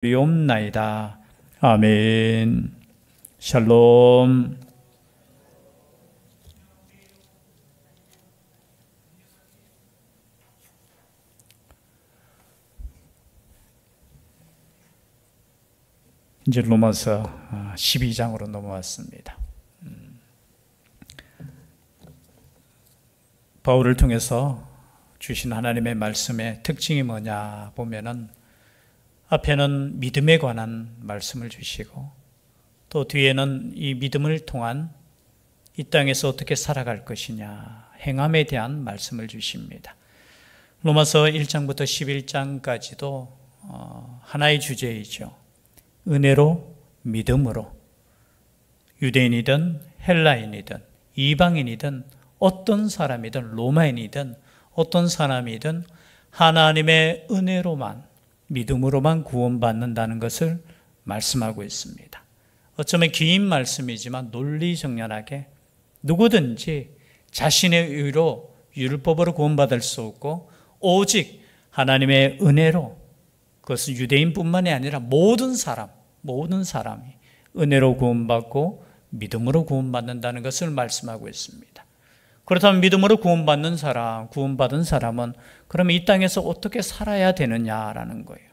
리옵나이다. 아멘. 샬롬. 이제 로마서 12장으로 넘어왔습니다. 바울을 통해서 주신 하나님의 말씀의 특징이 뭐냐 보면은 앞에는 믿음에 관한 말씀을 주시고 또 뒤에는 이 믿음을 통한 이 땅에서 어떻게 살아갈 것이냐 행함에 대한 말씀을 주십니다. 로마서 1장부터 11장까지도 하나의 주제이죠. 은혜로 믿음으로 유대인이든 헬라인이든 이방인이든 어떤 사람이든 로마인이든 어떤 사람이든 하나님의 은혜로만 믿음으로만 구원받는다는 것을 말씀하고 있습니다. 어쩌면 긴 말씀이지만 논리정연하게 누구든지 자신의 의로 율법으로 구원받을 수 없고 오직 하나님의 은혜로, 그것은 유대인뿐만이 아니라 모든 사람이 은혜로 구원받고 믿음으로 구원받는다는 것을 말씀하고 있습니다. 그렇다면 믿음으로 구원받은 사람은 그러면 이 땅에서 어떻게 살아야 되느냐라는 거예요.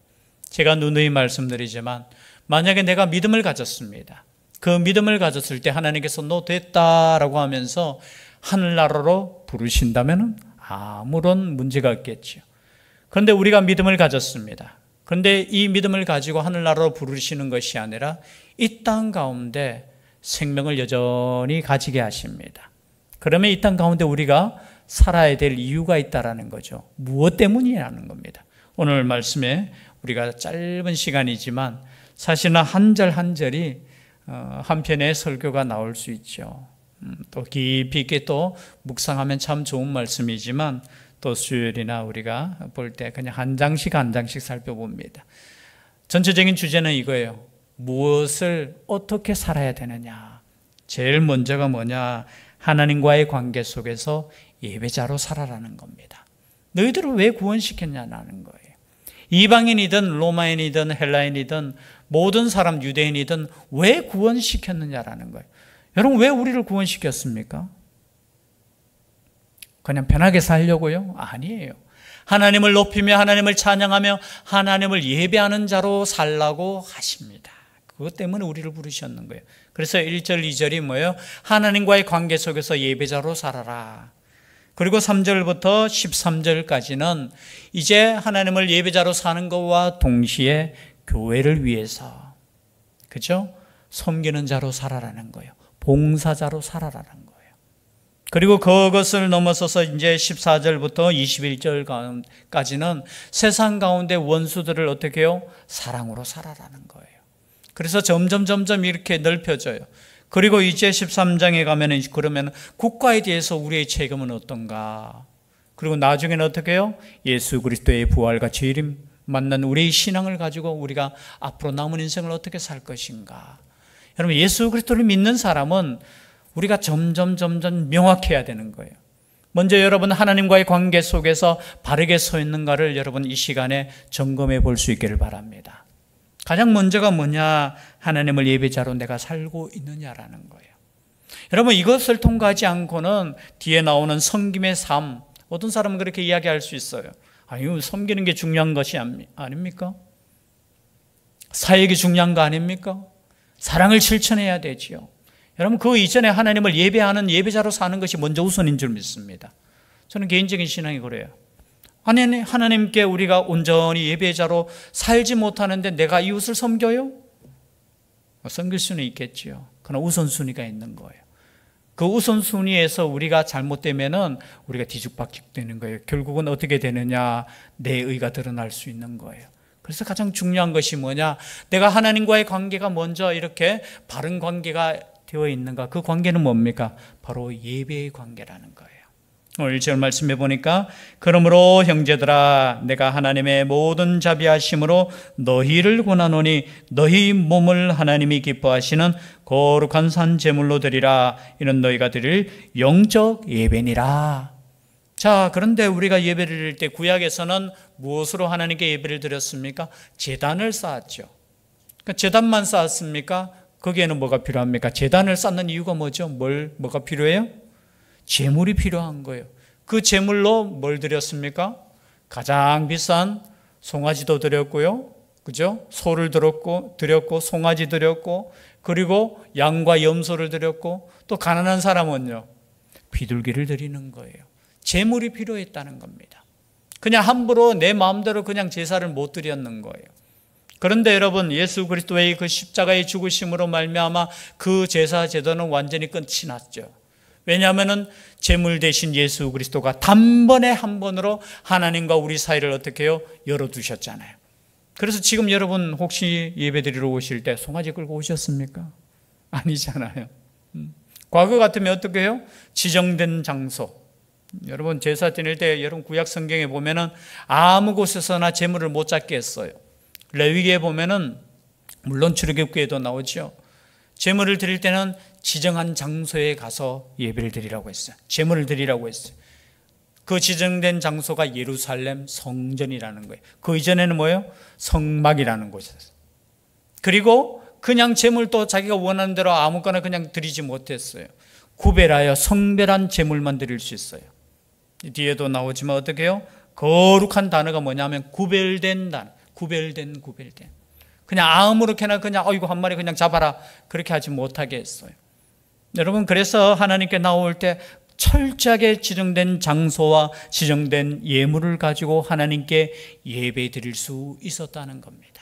제가 누누이 말씀드리지만 만약에 내가 믿음을 가졌습니다. 그 믿음을 가졌을 때 하나님께서 너 됐다라고 하면서 하늘나라로 부르신다면 아무런 문제가 없겠죠. 그런데 우리가 믿음을 가졌습니다. 그런데 이 믿음을 가지고 하늘나라로 부르시는 것이 아니라 이 땅 가운데 생명을 여전히 가지게 하십니다. 그러면 이 땅 가운데 우리가 살아야 될 이유가 있다라는 거죠. 무엇 때문이라는 겁니다. 오늘 말씀에 우리가 짧은 시간이지만 사실은 한 절 한 절이 한 편의 설교가 나올 수 있죠. 또 깊이 있게 또 묵상하면 참 좋은 말씀이지만 또 수요일이나 우리가 볼 때 그냥 한 장씩 살펴봅니다. 전체적인 주제는 이거예요. 무엇을 어떻게 살아야 되느냐. 제일 먼저가 뭐냐. 하나님과의 관계 속에서 예배자로 살아라는 겁니다. 너희들을 왜 구원시켰냐는 거예요. 이방인이든 로마인이든 헬라인이든 모든 사람 유대인이든 왜 구원시켰느냐라는 거예요. 여러분 왜 우리를 구원시켰습니까? 그냥 편하게 살려고요? 아니에요. 하나님을 높이며 하나님을 찬양하며 하나님을 예배하는 자로 살라고 하십니다. 그것 때문에 우리를 부르셨는 거예요. 그래서 1절 2절이 뭐예요? 하나님과의 관계 속에서 예배자로 살아라. 그리고 3절부터 13절까지는 이제 하나님을 예배자로 사는 것과 동시에 교회를 위해서, 그죠? 섬기는 자로 살아라는 거예요. 봉사자로 살아라는 거예요. 그리고 그것을 넘어서서 이제 14절부터 21절까지는 세상 가운데 원수들을 어떻게 해요? 사랑으로 살아라는 거예요. 그래서 점점 이렇게 넓혀져요. 그리고 이제 13장에 가면은 그러면 국가에 대해서 우리의 책임은 어떤가? 그리고 나중에는 어떻게 해요? 예수 그리스도의 부활과 재림 만난 우리의 신앙을 가지고 우리가 앞으로 남은 인생을 어떻게 살 것인가? 여러분 예수 그리스도를 믿는 사람은 우리가 점점 명확해야 되는 거예요. 먼저 여러분 하나님과의 관계 속에서 바르게 서 있는가를 여러분 이 시간에 점검해 볼 수 있기를 바랍니다. 가장 먼저가 뭐냐? 하나님을 예배자로 내가 살고 있느냐라는 거예요. 여러분 이것을 통과하지 않고는 뒤에 나오는 섬김의 삶, 어떤 사람은 그렇게 이야기할 수 있어요. 아유, 섬기는 게 중요한 것이 아닙니까? 사역이 중요한 거 아닙니까? 사랑을 실천해야 되지요. 여러분 그 이전에 하나님을 예배하는 예배자로 사는 것이 먼저 우선인 줄 믿습니다. 저는 개인적인 신앙이 그래요. 하나님께 우리가 온전히 예배자로 살지 못하는데 내가 이웃을 섬겨요? 섬길 수는 있겠지요. 그러나 우선순위가 있는 거예요. 그 우선순위에서 우리가 잘못되면은 우리가 뒤죽박죽 되는 거예요. 결국은 어떻게 되느냐? 내 의가 드러날 수 있는 거예요. 그래서 가장 중요한 것이 뭐냐? 내가 하나님과의 관계가 먼저 이렇게 바른 관계가 되어 있는가? 그 관계는 뭡니까? 바로 예배의 관계라는 거예요. 오늘 1절 말씀해 보니까 그러므로 형제들아 내가 하나님의 모든 자비하심으로 너희를 권하노니 너희 몸을 하나님이 기뻐하시는 거룩한 산 제물로 드리라. 이는 너희가 드릴 영적 예배니라. 자, 그런데 우리가 예배를 드릴 때 구약에서는 무엇으로 하나님께 예배를 드렸습니까? 제단을 쌓았죠. 그러니까 제단만 쌓았습니까? 거기에는 뭐가 필요합니까? 제단을 쌓는 이유가 뭐죠? 뭐가 필요해요? 제물이 필요한 거예요. 그 제물로 뭘 드렸습니까? 가장 비싼 송아지도 드렸고요. 그죠? 소를 드렸고, 송아지 드렸고, 그리고 양과 염소를 드렸고, 또 가난한 사람은요, 비둘기를 드리는 거예요. 제물이 필요했다는 겁니다. 그냥 함부로 내 마음대로 그냥 제사를 못 드렸는 거예요. 그런데 여러분, 예수 그리스도의 그 십자가의 죽으심으로 말미암아 그 제사 제도는 완전히 끝이 났죠. 왜냐하면은 제물 대신 예수 그리스도가 단번에 한 번으로 하나님과 우리 사이를 어떻게 해요? 열어두셨잖아요. 그래서 지금 여러분 혹시 예배드리러 오실 때 송아지 끌고 오셨습니까? 아니잖아요. 과거 같으면 어떻게 해요? 지정된 장소. 여러분 제사 지낼 때 여러분 구약 성경에 보면은 아무 곳에서나 제물을 못 잡게 했어요. 레위기에 보면은 물론 출애굽기에도 나오죠. 제물을 드릴 때는 지정한 장소에 가서 예배를 드리라고 했어요. 제물을 드리라고 했어요. 그 지정된 장소가 예루살렘 성전이라는 거예요. 그 이전에는 뭐예요? 성막이라는 곳이었어요. 그리고 그냥 제물도 자기가 원하는 대로 아무거나 그냥 드리지 못했어요. 구별하여 성별한 제물만 드릴 수 있어요. 뒤에도 나오지만 어떻게 해요? 거룩한 단어가 뭐냐면 구별된 단어. 구별된. 그냥 아무렇게나 그냥 이거 한 마리 그냥 잡아라. 그렇게 하지 못하게 했어요. 여러분 그래서 하나님께 나올 때 철저하게 지정된 장소와 지정된 예물을 가지고 하나님께 예배 드릴 수 있었다는 겁니다.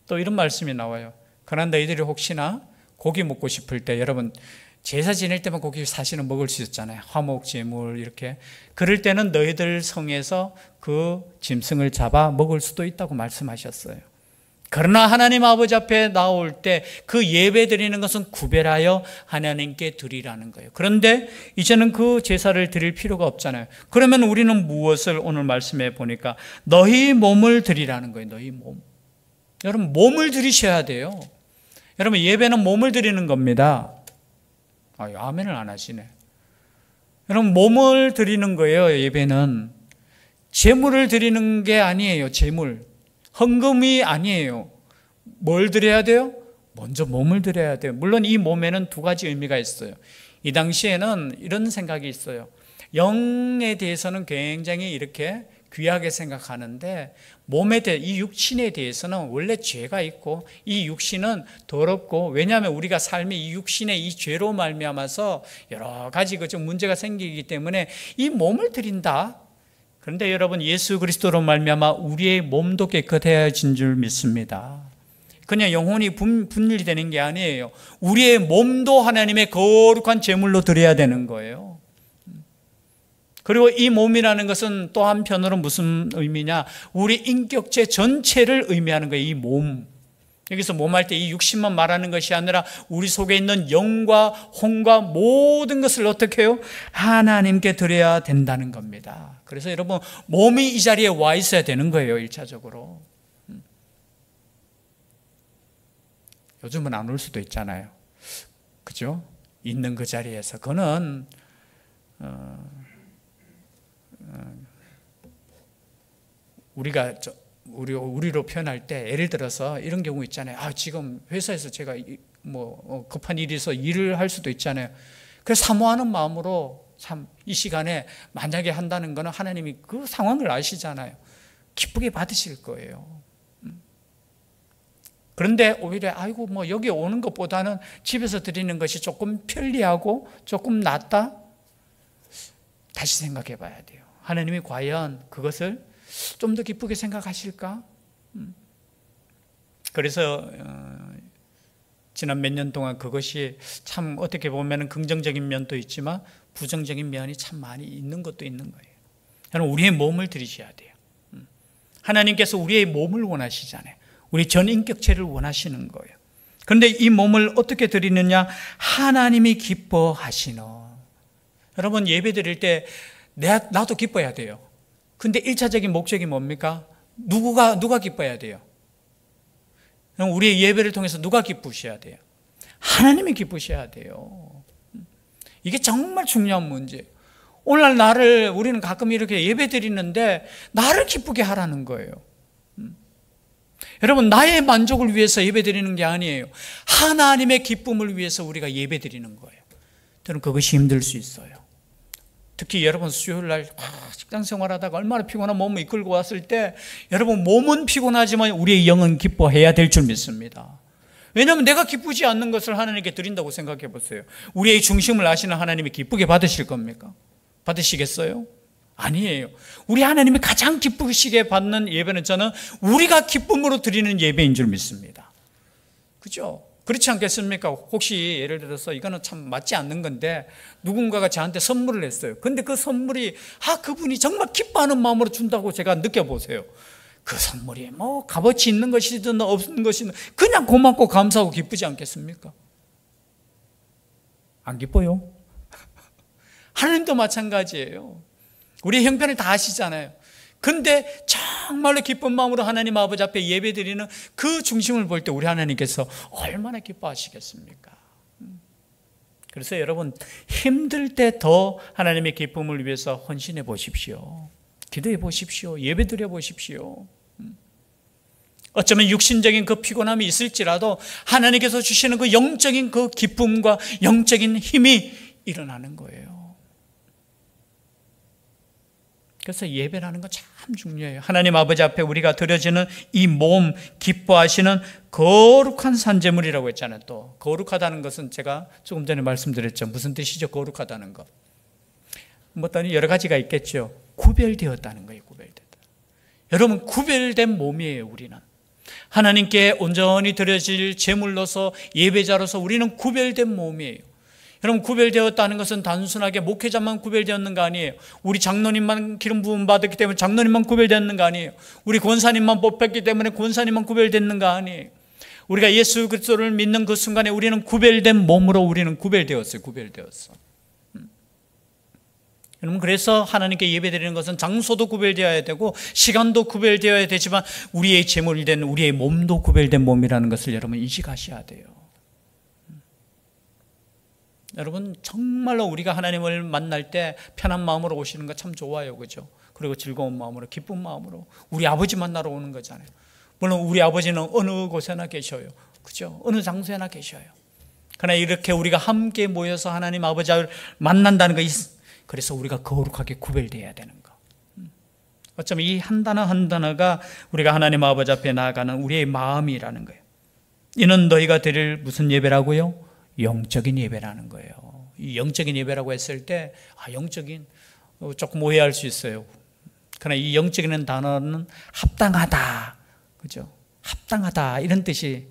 또 이런 말씀이 나와요. 그러나 너희들이 혹시나 고기 먹고 싶을 때, 여러분 제사 지낼 때만 고기 사실은 먹을 수 있잖아요. 화목 제물 이렇게. 그럴 때는 너희들 성에서 그 짐승을 잡아 먹을 수도 있다고 말씀하셨어요. 그러나 하나님 아버지 앞에 나올 때 그 예배 드리는 것은 구별하여 하나님께 드리라는 거예요. 그런데 이제는 그 제사를 드릴 필요가 없잖아요. 그러면 우리는 무엇을 오늘 말씀해 보니까 너희 몸을 드리라는 거예요. 너희 몸. 여러분 몸을 드리셔야 돼요. 여러분 예배는 몸을 드리는 겁니다. 아멘을 안 하시네. 여러분 몸을 드리는 거예요. 예배는 제물을 드리는 게 아니에요. 제물 헌금이 아니에요. 뭘 드려야 돼요? 먼저 몸을 드려야 돼요. 물론 이 몸에는 두 가지 의미가 있어요. 이 당시에는 이런 생각이 있어요. 영에 대해서는 굉장히 이렇게 귀하게 생각하는데 몸에 대해, 이 육신에 대해서는 원래 죄가 있고 이 육신은 더럽고, 왜냐하면 우리가 삶이 이 육신의 이 죄로 말미암아서 여러 가지 좀 문제가 생기기 때문에 이 몸을 드린다. 그런데 여러분 예수 그리스도로 말미암아 우리의 몸도 깨끗해진 줄 믿습니다. 그냥 영혼이 분리되는 되는 게 아니에요. 우리의 몸도 하나님의 거룩한 제물로 드려야 되는 거예요. 그리고 이 몸이라는 것은 또 한편으로 무슨 의미냐? 우리 인격체 전체를 의미하는 거예요. 이 몸. 여기서 몸할 때 이 육신만 말하는 것이 아니라 우리 속에 있는 영과 혼과 모든 것을 어떻게 해요? 하나님께 드려야 된다는 겁니다. 그래서 여러분 몸이 이 자리에 와 있어야 되는 거예요. 1차적으로. 요즘은 안 올 수도 있잖아요. 그죠? 있는 그 자리에서. 그거는 우리로 표현할 때 예를 들어서 이런 경우 있잖아요. 지금 회사에서 제가 급한 일이 있어 일을 할 수도 있잖아요. 그래서 사모하는 마음으로 참 이 시간에 만약에 한다는 거는 하나님이 그 상황을 아시잖아요. 기쁘게 받으실 거예요. 그런데 오히려 여기 오는 것보다는 집에서 드리는 것이 조금 편리하고 조금 낫다? 다시 생각해 봐야 돼요. 하나님이 과연 그것을 좀 더 기쁘게 생각하실까? 그래서 지난 몇 년 동안 그것이 참 어떻게 보면 긍정적인 면도 있지만 부정적인 면이 참 많이 있는 것도 있는 거예요. 여러분 우리의 몸을 드리셔야 돼요. 하나님께서 우리의 몸을 원하시잖아요. 우리 전 인격체를 원하시는 거예요. 그런데 이 몸을 어떻게 드리느냐? 하나님이 기뻐하시노. 여러분 예배 드릴 때 나도 기뻐야 돼요. 근데 1차적인 목적이 뭡니까? 누가 기뻐야 돼요? 우리의 예배를 통해서 누가 기쁘셔야 돼요? 하나님이 기쁘셔야 돼요. 이게 정말 중요한 문제예요. 오늘날 우리는 가끔 이렇게 예배 드리는데 나를 기쁘게 하라는 거예요. 여러분, 나의 만족을 위해서 예배드리는 게 아니에요. 하나님의 기쁨을 위해서 우리가 예배드리는 거예요. 저는 그것이 힘들 수 있어요. 특히 여러분 수요일 날 직장 생활하다가 얼마나 피곤한 몸을 이끌고 왔을 때 여러분 몸은 피곤하지만 우리의 영은 기뻐해야 될 줄 믿습니다. 왜냐하면 내가 기쁘지 않는 것을 하나님께 드린다고 생각해 보세요. 우리의 중심을 아시는 하나님이 기쁘게 받으실 겁니까? 받으시겠어요? 아니에요. 우리 하나님이 가장 기쁘시게 받는 예배는 저는 우리가 기쁨으로 드리는 예배인 줄 믿습니다. 그죠? 그렇지 않겠습니까? 혹시 예를 들어서 이거는 참 맞지 않는 건데 누군가가 저한테 선물을 했어요. 근데 그 선물이 그분이 정말 기뻐하는 마음으로 준다고 제가 느껴보세요. 그 선물이 뭐 값어치 있는 것이든 없는 것이든 그냥 고맙고 감사하고 기쁘지 않겠습니까? 안 기뻐요? 하나님도 마찬가지예요. 우리 형편을 다 아시잖아요. 근데 정말로 기쁜 마음으로 하나님 아버지 앞에 예배드리는 그 중심을 볼 때 우리 하나님께서 얼마나 기뻐하시겠습니까? 그래서 여러분 힘들 때 더 하나님의 기쁨을 위해서 헌신해 보십시오. 기도해 보십시오. 예배 드려 보십시오. 어쩌면 육신적인 그 피곤함이 있을지라도 하나님께서 주시는 그 영적인 그 기쁨과 영적인 힘이 일어나는 거예요. 그래서 예배라는 건 참 중요해요. 하나님 아버지 앞에 우리가 드려지는 이 몸 기뻐하시는 거룩한 산제물이라고 했잖아요. 또 거룩하다는 것은 제가 조금 전에 말씀드렸죠. 무슨 뜻이죠? 거룩하다는 것. 뭐 또는 여러 가지가 있겠죠. 구별되었다는 거예요. 구별됐다. 여러분 구별된 몸이에요. 우리는 하나님께 온전히 드려질 제물로서 예배자로서 우리는 구별된 몸이에요. 여러분 구별되었다는 것은 단순하게 목회자만 구별되었는 거 아니에요. 우리 장로님만 기름 부음 받았기 때문에 장로님만 구별되었는 거 아니에요. 우리 권사님만 뽑혔기 때문에 권사님만 구별되는 거 아니에요. 우리가 예수 그리스도를 믿는 그 순간에 우리는 구별된 몸으로 우리는 구별되었어요. 구별되었어. 여러분 그래서 하나님께 예배드리는 것은 장소도 구별되어야 되고 시간도 구별되어야 되지만 우리의 제물이 된 우리의 몸도 구별된 몸이라는 것을 여러분 인식하셔야 돼요. 여러분 정말로 우리가 하나님을 만날 때 편한 마음으로 오시는 거 참 좋아요. 그죠? 그리고 즐거운 마음으로 기쁜 마음으로 우리 아버지 만나러 오는 거잖아요. 물론 우리 아버지는 어느 곳에나 계셔요. 그죠? 어느 장소에나 계셔요. 그러나 이렇게 우리가 함께 모여서 하나님 아버지를 만난다는 거 그래서 우리가 거룩하게 구별되어야 되는 거. 어쩌면 이 한 단어 한 단어가 우리가 하나님 아버지 앞에 나아가는 우리의 마음이라는 거예요. 이는 너희가 드릴 무슨 예배라고요? 영적인 예배라는 거예요. 이 영적인 예배라고 했을 때 영적인 조금 오해할 수 있어요. 그러나 이 영적인 단어는 합당하다, 그죠? 합당하다 이런 뜻이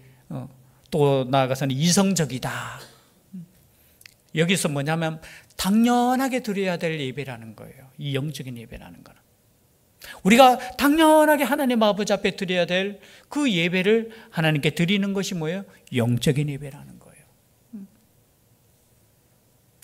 또 나아가서는 이성적이다. 여기서 뭐냐면 당연하게 드려야 될 예배라는 거예요. 이 영적인 예배라는 거는 우리가 당연하게 하나님 아버지 앞에 드려야 될 그 예배를 하나님께 드리는 것이 뭐예요? 영적인 예배라는 거예요.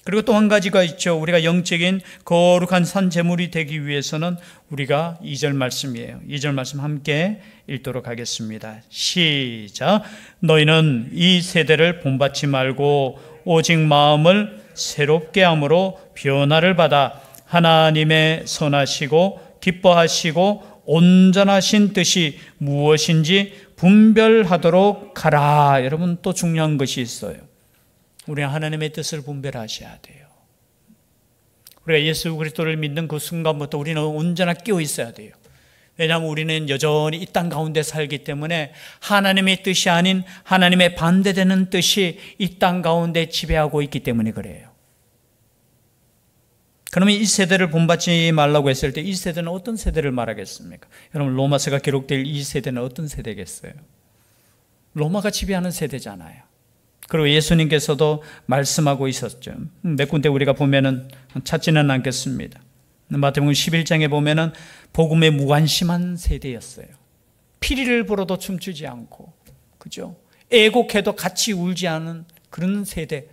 그리고 또 한 가지가 있죠. 우리가 영적인 거룩한 산제물이 되기 위해서는 우리가 2절 말씀이에요. 2절 말씀 함께 읽도록 하겠습니다. 시작. 너희는 이 세대를 본받지 말고 오직 마음을 새롭게 함으로 변화를 받아 하나님의 선하시고 기뻐하시고 온전하신 뜻이 무엇인지 분별하도록 하라. 여러분 또 중요한 것이 있어요. 우리는 하나님의 뜻을 분별하셔야 돼요. 우리가 예수 그리스도를 믿는 그 순간부터 우리는 온전하게 깨어 있어야 돼요. 왜냐하면 우리는 여전히 이 땅 가운데 살기 때문에 하나님의 뜻이 아닌 하나님의 반대되는 뜻이 이 땅 가운데 지배하고 있기 때문에 그래요. 그러면 이 세대를 본받지 말라고 했을 때 이 세대는 어떤 세대를 말하겠습니까? 여러분 로마서가 기록될 이 세대는 어떤 세대겠어요? 로마가 지배하는 세대잖아요. 그리고 예수님께서도 말씀하고 있었죠. 몇 군데 우리가 보면은 찾지는 않겠습니다. 마태복음 11장에 보면은 복음에 무관심한 세대였어요. 피리를 불어도 춤추지 않고, 그죠? 애곡해도 같이 울지 않은 그런 세대.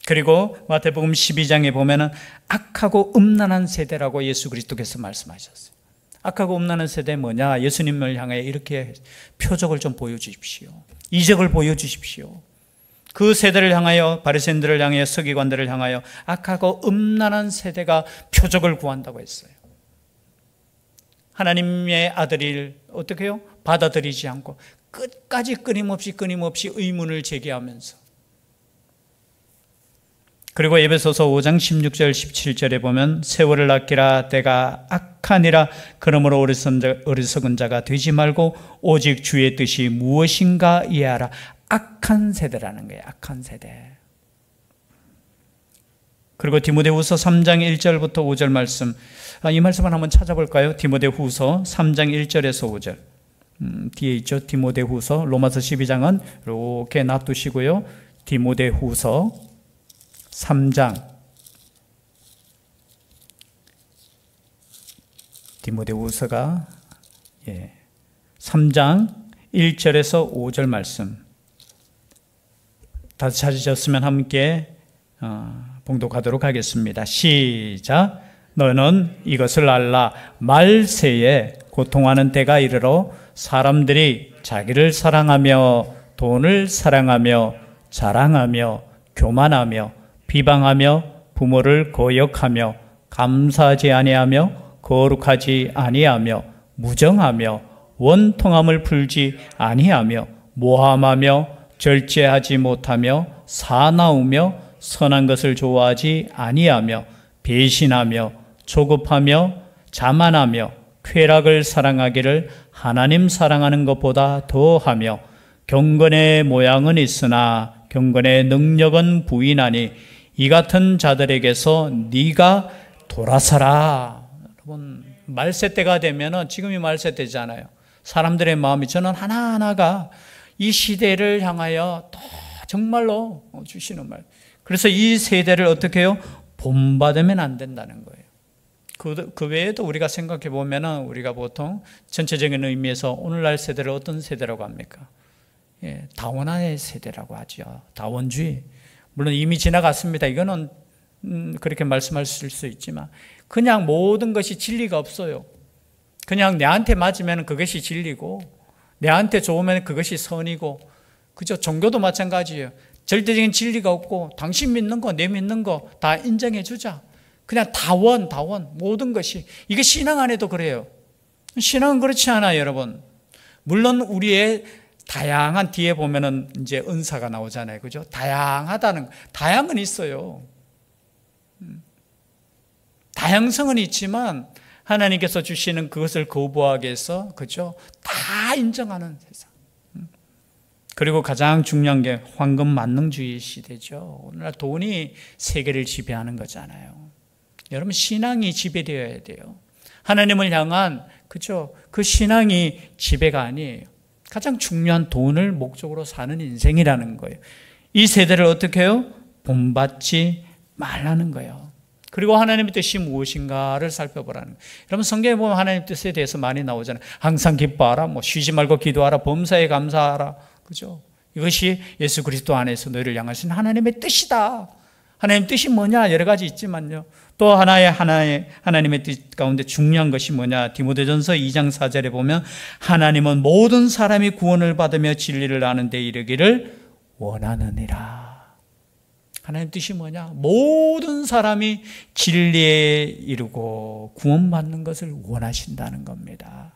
그리고 마태복음 12장에 보면은 악하고 음란한 세대라고 예수 그리스도께서 말씀하셨어요. 악하고 음란한 세대 뭐냐? 예수님을 향해 이렇게 표적을 좀 보여주십시오. 이적을 보여주십시오. 그 세대를 향하여 바리새인들을 향하여 서기관들을 향하여 악하고 음란한 세대가 표적을 구한다고 했어요. 하나님의 아들을 어떻게 해요? 받아들이지 않고 끝까지 끊임없이 의문을 제기하면서, 그리고 에베소서 5장 16절 17절에 보면 세월을 아끼라 때가 악하니라. 그러므로 어리석은 자가 되지 말고 오직 주의 뜻이 무엇인가 이해하라. 악한 세대라는 거예요. 악한 세대. 그리고 디모데후서 3장 1절부터 5절 말씀, 이 말씀을 한번 찾아볼까요? 디모데후서 3장 1절에서 5절. 뒤에 있죠. 디모데후서. 로마서 12장은 이렇게 놔두시고요. 디모데후서 3장, 디모데후서가 3장 1절에서 5절 말씀, 다시 찾으셨으면 함께 봉독하도록 하겠습니다. 시작. 너는 이것을 알라. 말세에 고통하는 때가 이르러 사람들이 자기를 사랑하며 돈을 사랑하며 자랑하며 교만하며 비방하며 부모를 거역하며 감사하지 아니하며 거룩하지 아니하며 무정하며 원통함을 풀지 아니하며 모함하며 절제하지 못하며 사나우며 선한 것을 좋아하지 아니하며 배신하며 조급하며 자만하며 쾌락을 사랑하기를 하나님 사랑하는 것보다 더하며 경건의 모양은 있으나 경건의 능력은 부인하니 이 같은 자들에게서 네가 돌아서라. 여러분, 말세 때가 되면은, 지금이 말세 때잖아요. 사람들의 마음이, 저는 하나하나가 이 시대를 향하여 또 정말로 주시는 말. 그래서 이 세대를 어떻게 해요? 본받으면 안 된다는 거예요. 그 외에도 우리가 생각해 보면은, 우리가 보통 전체적인 의미에서 오늘날 세대를 어떤 세대라고 합니까? 다원화의 세대라고 하죠. 다원주의. 물론 이미 지나갔습니다. 이거는 그렇게 말씀하실 수 있지만, 그냥 모든 것이 진리가 없어요. 그냥 내한테 맞으면 그것이 진리고, 내한테 좋으면 그것이 선이고, 그죠? 종교도 마찬가지예요. 절대적인 진리가 없고, 당신 믿는 거, 내 믿는 거 다 인정해 주자. 그냥 다원, 모든 것이. 이게 신앙 안에도 그래요. 신앙은 그렇지 않아요, 여러분. 물론 우리의 다양한, 뒤에 보면은 이제 은사가 나오잖아요. 그죠? 다양은 있어요. 다양성은 있지만 하나님께서 주시는 그것을 거부하기 위해서, 그죠? 다 인정하는 세상. 그리고 가장 중요한 게 황금 만능주의 시대죠. 오늘날 돈이 세계를 지배하는 거잖아요. 여러분, 신앙이 지배되어야 돼요. 하나님을 향한, 그죠? 그 신앙이 지배가 아니에요. 가장 중요한 돈을 목적으로 사는 인생이라는 거예요. 이 세대를 어떻게 해요? 본받지 말라는 거예요. 그리고 하나님의 뜻이 무엇인가를 살펴보라는 거예요. 여러분, 성경에 보면 하나님의 뜻에 대해서 많이 나오잖아요. 항상 기뻐하라, 쉬지 말고 기도하라, 범사에 감사하라. 그죠? 이것이 예수 그리스도 안에서 너희를 향하신 하나님의 뜻이다. 하나님의 뜻이 뭐냐? 여러 가지 있지만요. 또 하나님의 뜻 가운데 중요한 것이 뭐냐? 디모데전서 2장 4절에 보면 하나님은 모든 사람이 구원을 받으며 진리를 아는 데 이르기를 원하느니라. 하나님의 뜻이 뭐냐? 모든 사람이 진리에 이르고 구원받는 것을 원하신다는 겁니다.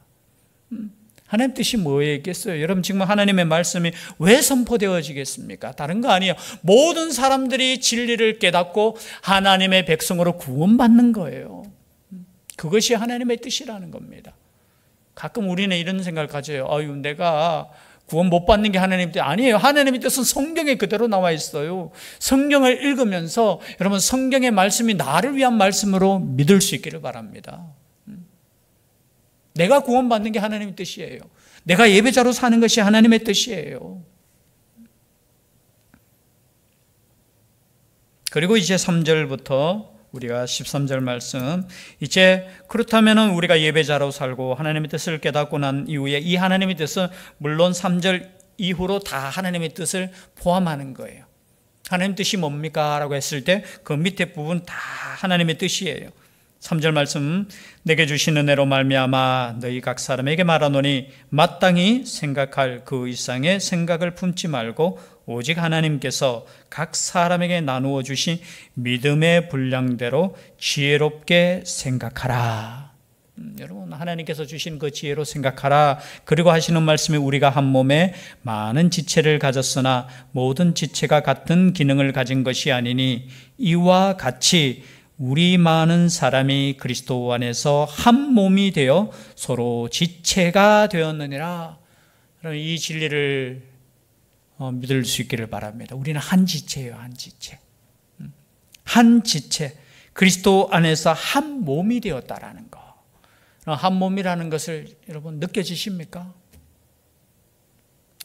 하나님의 뜻이 뭐겠어요? 여러분, 지금 하나님의 말씀이 왜 선포되어지겠습니까? 다른 거 아니에요. 모든 사람들이 진리를 깨닫고 하나님의 백성으로 구원받는 거예요. 그것이 하나님의 뜻이라는 겁니다. 가끔 우리는 이런 생각을 가져요. 내가 구원 못 받는 게 하나님의 뜻. 아니에요. 하나님의 뜻은 성경에 그대로 나와 있어요. 성경을 읽으면서 여러분, 성경의 말씀이 나를 위한 말씀으로 믿을 수 있기를 바랍니다. 내가 구원받는 게 하나님의 뜻이에요. 내가 예배자로 사는 것이 하나님의 뜻이에요. 그리고 이제 3절부터 우리가 13절 말씀, 이제 그렇다면 우리가 예배자로 살고 하나님의 뜻을 깨닫고 난 이후에 이 하나님의 뜻은 물론 3절 이후로 다 하나님의 뜻을 포함하는 거예요. 하나님의 뜻이 뭡니까? 라고 했을 때 그 밑에 부분 다 하나님의 뜻이에요. 3절 말씀, 내게 주신 은혜로 말미암아 너희 각 사람에게 말하노니 마땅히 생각할 그 이상의 생각을 품지 말고 오직 하나님께서 각 사람에게 나누어 주신 믿음의 분량대로 지혜롭게 생각하라. 여러분, 하나님께서 주신 그 지혜로 생각하라. 그리고 하시는 말씀이 우리가 한 몸에 많은 지체를 가졌으나 모든 지체가 같은 기능을 가진 것이 아니니 이와 같이 우리 많은 사람이 그리스도 안에서 한 몸이 되어 서로 지체가 되었느니라. 이 진리를 믿을 수 있기를 바랍니다. 우리는 한 지체예요. 한 지체. 한 지체. 그리스도 안에서 한 몸이 되었다라는 거. 한 몸이라는 것을 여러분 느껴지십니까?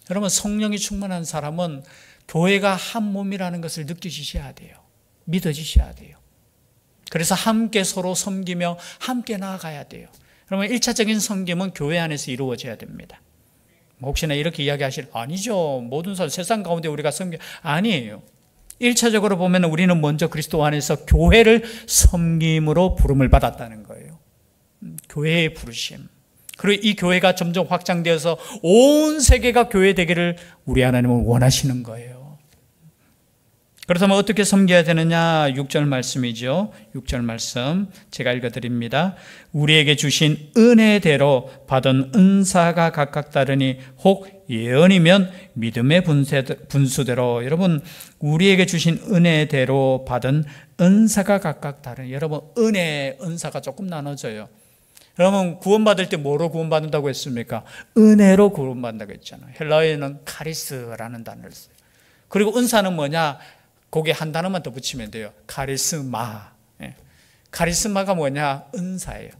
여러분, 성령이 충만한 사람은 교회가 한 몸이라는 것을 느끼셔야 돼요. 믿어지셔야 돼요. 그래서 함께 서로 섬기며 함께 나아가야 돼요. 여러분, 1차적인 섬김은 교회 안에서 이루어져야 됩니다. 혹시나 이렇게 이야기하실, 아니죠. 모든 사람, 세상 가운데 우리가 섬겨. 아니에요. 1차적으로 보면 우리는 먼저 그리스도 안에서 교회를 섬김으로 부름을 받았다는 거예요. 교회의 부르심. 그리고 이 교회가 점점 확장되어서 온 세계가 교회 되기를 우리 하나님은 원하시는 거예요. 그렇다면 어떻게 섬겨야 되느냐? 6절 말씀이죠. 6절 말씀 제가 읽어드립니다. 우리에게 주신 은혜대로 받은 은사가 각각 다르니 혹 예언이면 믿음의 분수대로. 여러분, 우리에게 주신 은혜대로 받은 은사가 각각 다르니, 여러분, 은사가 조금 나눠져요. 여러분, 구원받을 때 뭐로 구원받는다고 했습니까? 은혜로 구원받는다고 했잖아요. 헬라어에는 카리스라는 단어를 써요. 그리고 은사는 뭐냐? 거기에 한 단어만 더 붙이면 돼요. 카리스마. 카리스마가 뭐냐? 은사예요.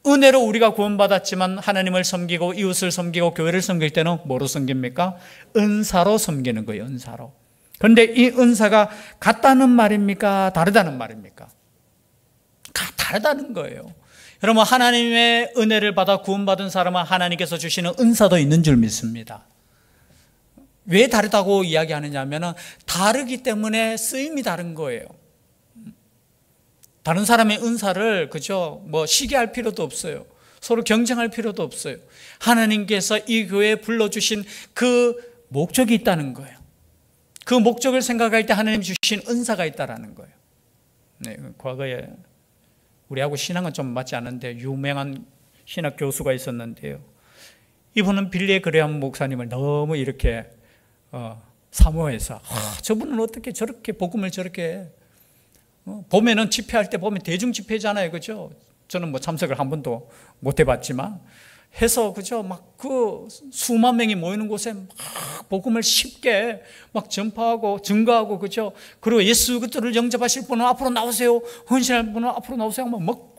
은혜로 우리가 구원받았지만 하나님을 섬기고 이웃을 섬기고 교회를 섬길 때는 뭐로 섬깁니까? 은사로 섬기는 거예요. 은사로. 그런데 이 은사가 같다는 말입니까? 다르다는 말입니까? 다르다는 거예요. 여러분, 하나님의 은혜를 받아 구원받은 사람은 하나님께서 주시는 은사도 있는 줄 믿습니다. 왜 다르다고 이야기하느냐 하면 다르기 때문에 쓰임이 다른 거예요. 다른 사람의 은사를 시기할 필요도 없어요. 서로 경쟁할 필요도 없어요. 하나님께서 이 교회에 불러주신 그 목적이 있다는 거예요. 그 목적을 생각할 때 하나님 주신 은사가 있다는 거예요. 네, 과거에 우리하고 신앙은 좀 맞지 않는데 유명한 신학 교수가 있었는데요. 이분은 빌리 그레엄 목사님을 너무 이렇게 사모해서 저분은 어떻게 저렇게 복음을 저렇게 보면은 집회할 때 보면 대중 집회잖아요, 그죠? 저는 참석을 한 번도 못 해봤지만 해서 막 그 수만 명이 모이는 곳에 막 복음을 쉽게 막 전파하고 증거하고, 그죠? 그리고 예수 그리스도를 영접하실 분은 앞으로 나오세요, 헌신할 분은 앞으로 나오세요 하면 막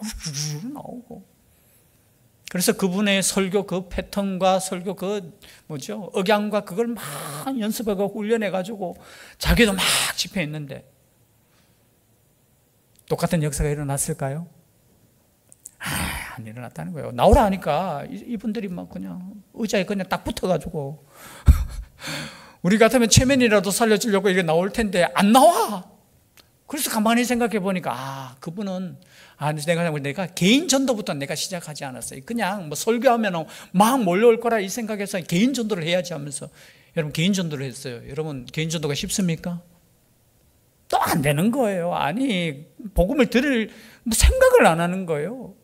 나오고. 그래서 그분의 설교 그 패턴과 설교 억양과 그걸 막 연습하고 훈련해가지고 자기도 막 집회했는데 똑같은 역사가 일어났을까요? 안 일어났다는 거예요. 나오라 하니까 이분들이 막 그냥 의자에 그냥 딱 붙어가지고 우리 같으면 체면이라도 살려주려고 이게 나올 텐데 안 나와. 그래서 가만히 생각해 보니까 그분은 내가 개인 전도부터 내가 시작하지 않았어요. 그냥 설교하면 막 몰려올 거라 이 생각해서 개인 전도를 해야지 하면서 여러분 개인 전도를 했어요. 여러분 개인 전도가 쉽습니까? 또 안 되는 거예요. 아니, 복음을 들을 생각을 안 하는 거예요.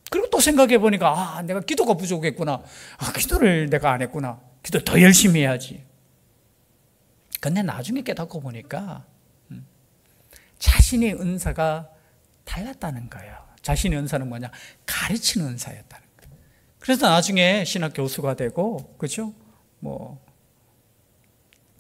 그리고 또 생각해 보니까 내가 기도가 부족했구나. 기도를 내가 안 했구나. 기도 더 열심히 해야지. 근데 나중에 깨닫고 보니까 자신의 은사가 달랐다는 거예요. 자신의 은사는 뭐냐? 가르치는 은사였다는 거예요. 그래서 나중에 신학 교수가 되고, 그죠?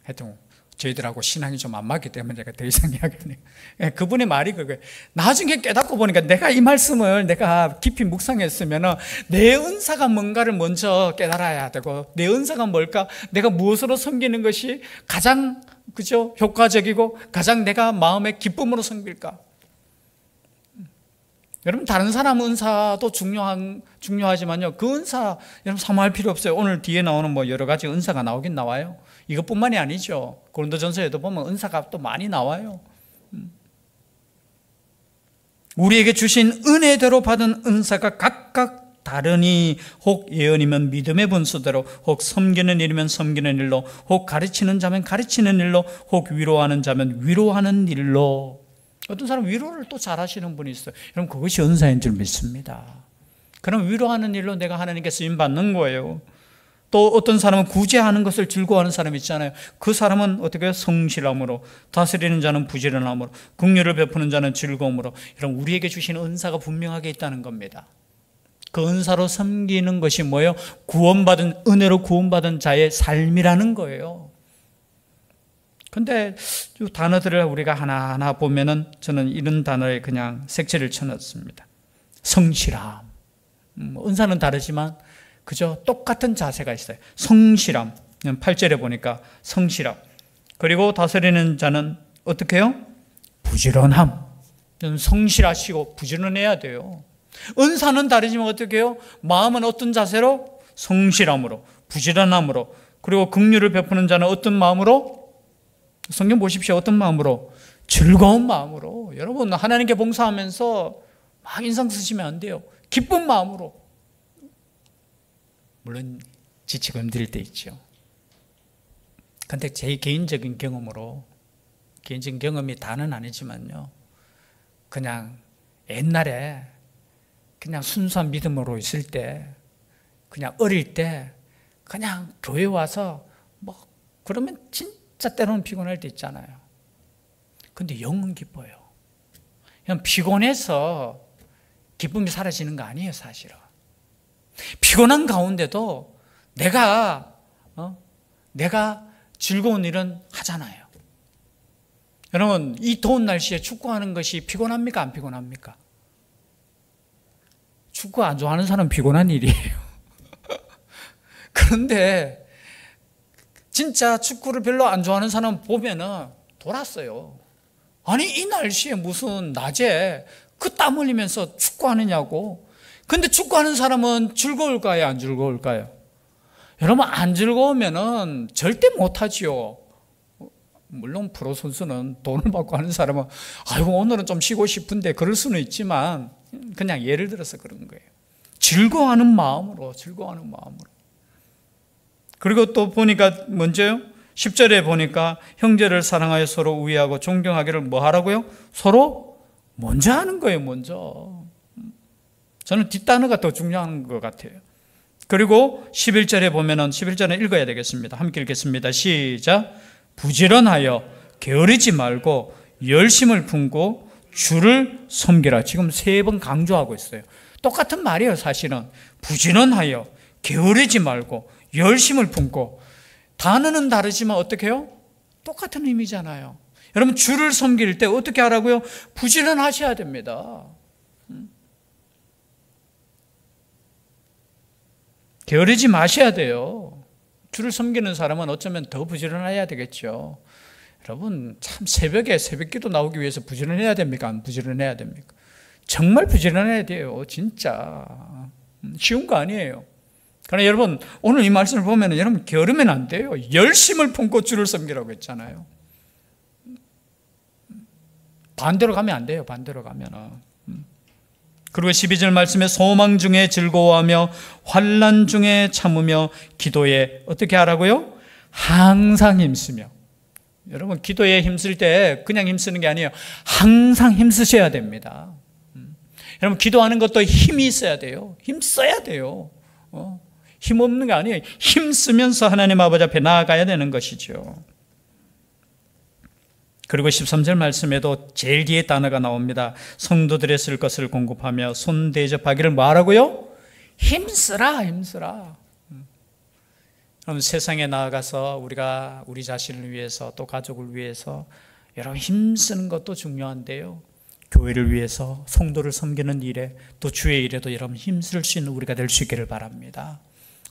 하여튼 저희들하고 신앙이 좀 안 맞기 때문에 제가 더 이상 이야기 안 해요. 그분의 말이 그거예요. 나중에 깨닫고 보니까 내가 이 말씀을 내가 깊이 묵상했으면 내 은사가 뭔가를 먼저 깨달아야 되고, 내 은사가 뭘까? 내가 무엇으로 섬기는 것이 가장 효과적이고 가장 내가 마음의 기쁨으로 섬길까? 여러분, 다른 사람 은사도 중요하지만요, 그 은사 여러분 사모할 필요 없어요. 오늘 뒤에 나오는 여러 가지 은사가 나오긴 나와요. 이것뿐만이 아니죠. 고린도전서에도 보면 은사가 또 많이 나와요. 우리에게 주신 은혜대로 받은 은사가 각각 다르니 혹 예언이면 믿음의 분수대로, 혹 섬기는 일이면 섬기는 일로, 혹 가르치는 자면 가르치는 일로, 혹 위로하는 자면 위로하는 일로. 어떤 사람 위로를 또 잘하시는 분이 있어요. 여러분 그것이 은사인 줄 믿습니다. 그럼 위로하는 일로 내가 하나님께 쓰임받는 거예요. 또 어떤 사람은 구제하는 것을 즐거워하는 사람이 있잖아요. 그 사람은 어떻게 성실함으로, 다스리는 자는 부지런함으로, 긍휼을 베푸는 자는 즐거움으로. 이런 우리에게 주시는 은사가 분명하게 있다는 겁니다. 그 은사로 섬기는 것이 뭐예요? 구원받은, 은혜로 구원받은 자의 삶이라는 거예요. 근데 이 단어들을 우리가 하나하나 보면은 저는 이런 단어에 그냥 색채를 쳐넣습니다. 성실함. 은사는 다르지만 그저 똑같은 자세가 있어요. 성실함. 8절에 보니까 성실함. 그리고 다스리는 자는 어떻게 해요? 부지런함. 성실하시고 부지런해야 돼요. 은사는 다르지만 어떻게 해요? 마음은 어떤 자세로? 성실함으로, 부지런함으로. 그리고 긍휼을 베푸는 자는 어떤 마음으로? 성경 보십시오. 어떤 마음으로? 즐거운 마음으로. 여러분, 하나님께 봉사하면서 막 인상 쓰시면 안 돼요. 기쁜 마음으로. 물론 지치고 힘들 때 있죠. 근데 제 개인적인 경험으로, 개인적인 경험이 다는 아니지만요, 그냥 옛날에 그냥 순수한 믿음으로 있을 때, 그냥 어릴 때 그냥 교회 와서 뭐 그러면 진짜 때로는 피곤할 때 있잖아요. 근데 영은 기뻐요. 그냥 피곤해서 기쁨이 사라지는 거 아니에요, 사실은. 피곤한 가운데도 내가 즐거운 일은 하잖아요. 여러분, 이 더운 날씨에 축구하는 것이 피곤합니까? 안 피곤합니까? 축구 안 좋아하는 사람은 피곤한 일이에요. 그런데 진짜 축구를 별로 안 좋아하는 사람 보면은 돌았어요. 아니, 이 날씨에 무슨 낮에 그 땀 흘리면서 축구하느냐고. 근데 축구하는 사람은 즐거울까요? 안 즐거울까요? 여러분, 안 즐거우면은 절대 못하지요. 물론 프로 선수는 돈을 받고 하는 사람은 아이고 오늘은 좀 쉬고 싶은데 그럴 수는 있지만 그냥 예를 들어서 그런 거예요. 즐거워하는 마음으로. 그리고 또 보니까 먼저요, 10절에 보니까 형제를 사랑하여 서로 우애하고 존경하기를 뭐 하라고요? 서로 먼저 하는 거예요. 먼저. 저는 뒷단어가 더 중요한 것 같아요. 그리고 11절에 보면은 11절은 읽어야 되겠습니다. 함께 읽겠습니다. 시작. 부지런하여 게으르지 말고 열심을 품고 주를 섬기라. 지금 3번 강조하고 있어요. 똑같은 말이에요, 사실은. 부지런하여 게으르지 말고 열심을 품고. 단어는 다르지만 어떻게 해요? 똑같은 의미잖아요. 여러분, 주를 섬길 때 어떻게 하라고요? 부지런하셔야 됩니다. 게으르지 마셔야 돼요. 주를 섬기는 사람은 어쩌면 더 부지런해야 되겠죠. 여러분, 참 새벽기도 나오기 위해서 부지런해야 됩니까? 안 부지런해야 됩니까? 정말 부지런해야 돼요. 진짜. 쉬운 거 아니에요. 그러나 여러분, 오늘 이 말씀을 보면 여러분 게으르면 안 돼요. 열심을 품고 주를 섬기라고 했잖아요. 반대로 가면 안 돼요. 반대로 가면은. 그리고 12절 말씀에 소망 중에 즐거워하며 환난 중에 참으며 기도에 어떻게 하라고요? 항상 힘쓰며. 여러분, 기도에 힘쓸 때 그냥 힘쓰는 게 아니에요. 항상 힘쓰셔야 됩니다. 여러분, 기도하는 것도 힘이 있어야 돼요. 힘써야 돼요. 힘없는 게 아니에요. 힘쓰면서 하나님 아버지 앞에 나아가야 되는 것이죠. 그리고 13절 말씀에도 제일 뒤에 단어가 나옵니다. 성도들의 쓸 것을 공급하며 손 대접하기를 뭐하라고요? 힘쓰라. 여러분, 세상에 나아가서 우리가 우리 자신을 위해서 또 가족을 위해서 여러분 힘쓰는 것도 중요한데요, 교회를 위해서 성도를 섬기는 일에 또 주의 일에도 여러분 힘쓸 수 있는 우리가 될 수 있기를 바랍니다.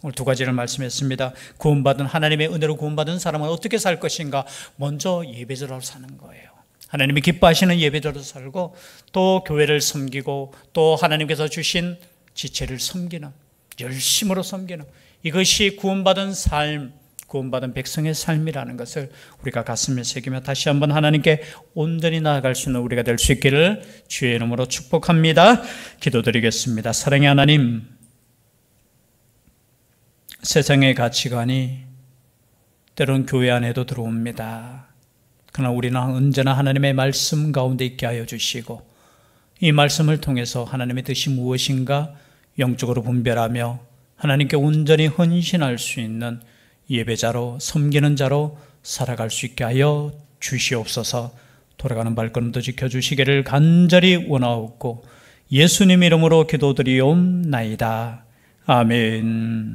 오늘 2가지를 말씀했습니다. 구원받은, 하나님의 은혜로 구원받은 사람은 어떻게 살 것인가? 먼저 예배자로 사는 거예요. 하나님이 기뻐하시는 예배자로 살고 또 교회를 섬기고 또 하나님께서 주신 지체를 섬기는, 열심으로 섬기는, 이것이 구원받은 삶, 구원받은 백성의 삶이라는 것을 우리가 가슴에 새기며 다시 한번 하나님께 온전히 나아갈 수 있는 우리가 될 수 있기를 주의 이름으로 축복합니다. 기도드리겠습니다. 사랑의 하나님, 세상의 가치관이 때론 교회 안에도 들어옵니다. 그러나 우리는 언제나 하나님의 말씀 가운데 있게 하여 주시고 이 말씀을 통해서 하나님의 뜻이 무엇인가 영적으로 분별하며 하나님께 온전히 헌신할 수 있는 예배자로, 섬기는 자로 살아갈 수 있게 하여 주시옵소서. 돌아가는 발걸음도 지켜주시기를 간절히 원하옵고 예수님 이름으로 기도드리옵나이다. 아멘.